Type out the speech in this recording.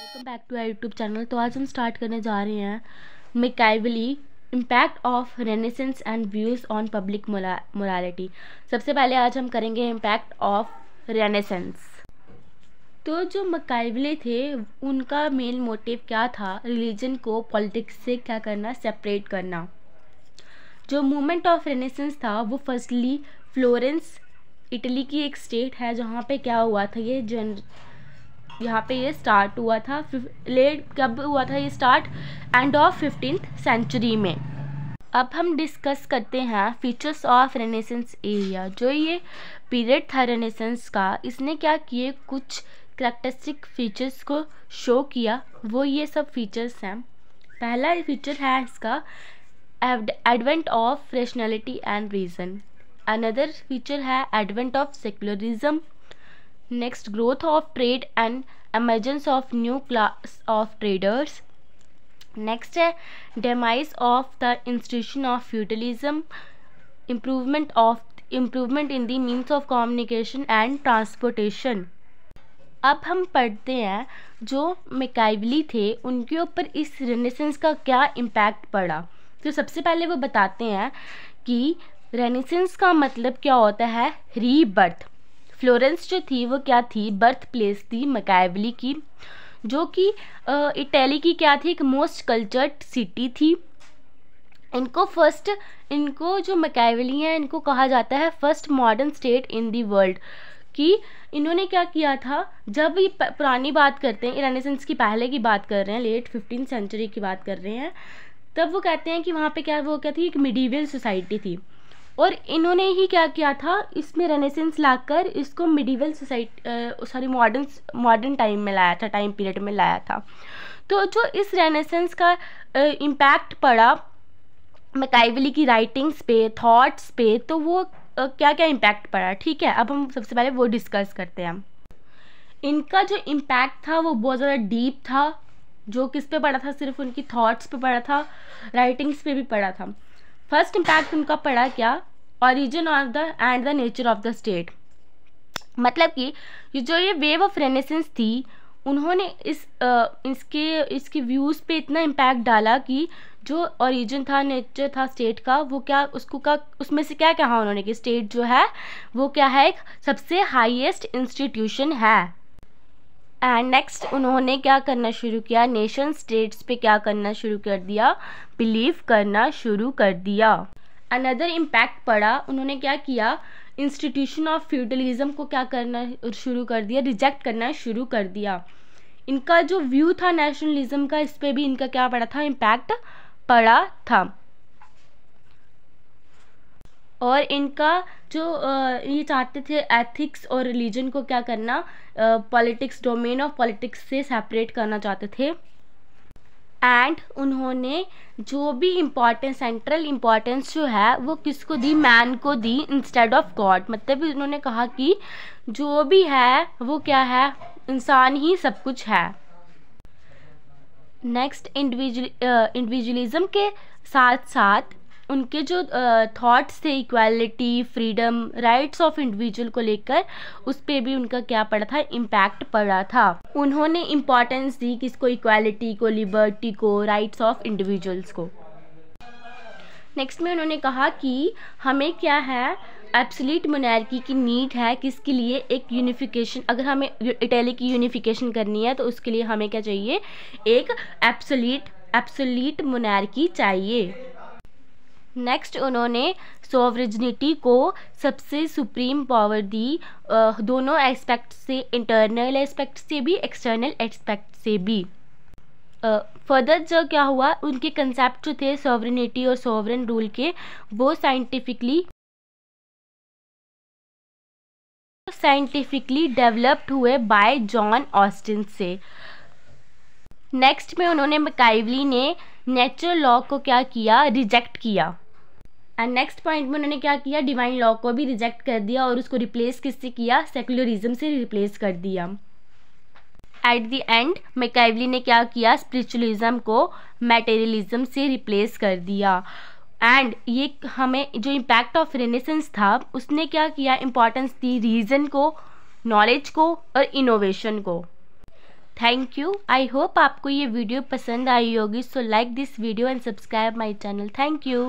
Welcome back to our YouTube channel. तो आज हम स्टार्ट करने जा रहे हैं Machiavelli impact of renaissance and views on public morality. सबसे पहले आज हम करेंगे इम्पैक्ट ऑफ रेनेसेंस। तो जो मैकियावेली थे उनका मेन मोटिव क्या था? रिलीजन को पॉलिटिक्स से क्या करना, सेपरेट करना। जो मूवमेंट ऑफ रेनेसेंस था वो फर्स्टली फ्लोरेंस इटली की एक स्टेट है जहाँ पे क्या हुआ था, यहाँ पे ये स्टार्ट हुआ था। कब हुआ था ये start? End of 15th century में। अब हम डिस्कस करते हैं फीचर्स ऑफ रेनेसेंस एरिया। जो ये पीरियड था रेनेसेंस का, इसने क्या किए, कुछ करैक्टरिस्टिक फीचर्स को शो किया। वो ये सब फीचर्स हैं। पहला फीचर है इसका advent of rationality and reason. Another feature है advent of secularism. Next, growth of trade and emergence of new class of traders. Next है demise of the institution of feudalism, improvement in the means of communication and transportation. अब हम पढ़ते हैं जो Machiavelli थे उनके ऊपर इस रेनेसेंस का क्या इम्पैक्ट पड़ा। तो सबसे पहले वो बताते हैं कि रेनेसेंस का मतलब क्या होता है, रीबर्थ। फ्लोरेंस जो थी वो क्या थी, बर्थ प्लेस थी मैकियावेली की, जो कि इटली की क्या थी, एक मोस्ट कल्चर्ड सिटी थी। इनको जो मैकियावेली हैं इनको कहा जाता है first modern state in the world. कि इन्होंने क्या किया था, जब ये पुरानी बात करते हैं, रेनेसेंस की पहले की बात कर रहे हैं, लेट 15th सेंचुरी की बात कर रहे हैं, तब वो कहते हैं कि वहाँ पे क्या थी, एक मिडीवल सोसाइटी थी। और इन्होंने ही क्या किया था, इसमें रेनेसेंस लाकर इसको मिडीवल सोसाइटी मॉडर्न टाइम में लाया था, टाइम पीरियड में लाया था। तो जो इस रेनेसेंस का इम्पैक्ट पड़ा मैकियावेली की राइटिंग्स पे, थॉट्स पे, तो वो क्या क्या इम्पैक्ट पड़ा, ठीक है। अब हम सबसे पहले वो डिस्कस करते हैं। इनका जो इम्पैक्ट था वो बहुत ज़्यादा डीप था। जो किस पे पड़ा था, सिर्फ उनकी थॉट्स पे पड़ा था, राइटिंग्स पे भी पड़ा था। फर्स्ट इम्पैक्ट उनका पड़ा क्या, origin of the end the nature of the state. मतलब कि जो ये वेव ऑफ रेनेसेंस थी, उन्होंने इसके व्यूज़ पे इतना इम्पैक्ट डाला कि जो ओरिजिन था, नेचर था स्टेट का, वो क्या उसमें से क्या कहा उन्होंने कि स्टेट जो है वो क्या है, एक सबसे हाईएस्ट इंस्टीट्यूशन है। एंड नेक्स्ट उन्होंने क्या करना शुरू किया, नेशन स्टेट्स पे क्या करना शुरू कर दिया, बिलीव करना शुरू कर दिया। अनदर इम्पैक्ट पड़ा, उन्होंने क्या किया, इंस्टीट्यूशन ऑफ फ्यूडलिज्म को क्या करना शुरू कर दिया, रिजेक्ट करना शुरू कर दिया। इनका जो व्यू था नेशनलिज्म का, इस पे भी इनका क्या पड़ा था, इम्पैक्ट पड़ा था। और इनका जो ये चाहते थे एथिक्स और रिलीजन को क्या करना, पॉलिटिक्स, डोमेन ऑफ पॉलिटिक्स से सेपरेट करना चाहते थे। एंड उन्होंने जो भी इम्पोर्टेंस, सेंट्रल इम्पोर्टेंस जो है वो किसको दी, मैन को दी इंस्टेड ऑफ गॉड। मतलब उन्होंने कहा कि जो भी है वो क्या है, इंसान ही सब कुछ है। नेक्स्ट, इंडिविजुअलिज्म के साथ साथ उनके जो थॉट्स थे, equality, freedom, rights of individual को लेकर, उस पर भी उनका क्या पड़ा था, इम्पैक्ट पड़ा था। उन्होंने इम्पॉर्टेंस दी किसको, इक्वालिटी को, लिबर्टी को, राइट्स ऑफ इंडिविजुअल्स को। नेक्स्ट में उन्होंने कहा कि हमें क्या है, एब्सोल्यूट मोनार्की की नीड है। किसके लिए, एक यूनिफिकेशन। अगर हमें इटली की यूनिफिकेशन करनी है तो उसके लिए हमें क्या चाहिए, एक एब्सोल्यूट मोनार्की चाहिए। नेक्स्ट उन्होंने सोवरेनिटी को सबसे सुप्रीम पावर दी, दोनों एस्पेक्ट से, इंटरनल एस्पेक्ट से भी, एक्सटर्नल एस्पेक्ट से भी। फर्दर जो क्या हुआ, उनके कंसेप्ट जो थे सोवरेनिटी और सोवरेन रूल के, वो साइंटिफिकली डेवलप्ड हुए बाय जॉन ऑस्टिन से। नेक्स्ट में उन्होंने मैकियावेली ने नेचुरल लॉ को क्या किया, रिजेक्ट किया। एंड नेक्स्ट पॉइंट में उन्होंने क्या किया, डिवाइन लॉ को भी रिजेक्ट कर दिया और उसको रिप्लेस किससे किया, सेक्युलरिज्म से रिप्लेस कर दिया। एट द एंड मैकियावेली ने क्या किया, स्पिरिचुअलिज्म को मटेरियलिज्म से रिप्लेस कर दिया। एंड ये हमें जो इम्पैक्ट ऑफ रेनेसेंस था, उसने क्या किया, इम्पोर्टेंस दी रीजन को, नॉलेज को और इनोवेशन को। Thank you. आई होप आपको ये वीडियो पसंद आई होगी। So like this video and subscribe my channel. Thank you.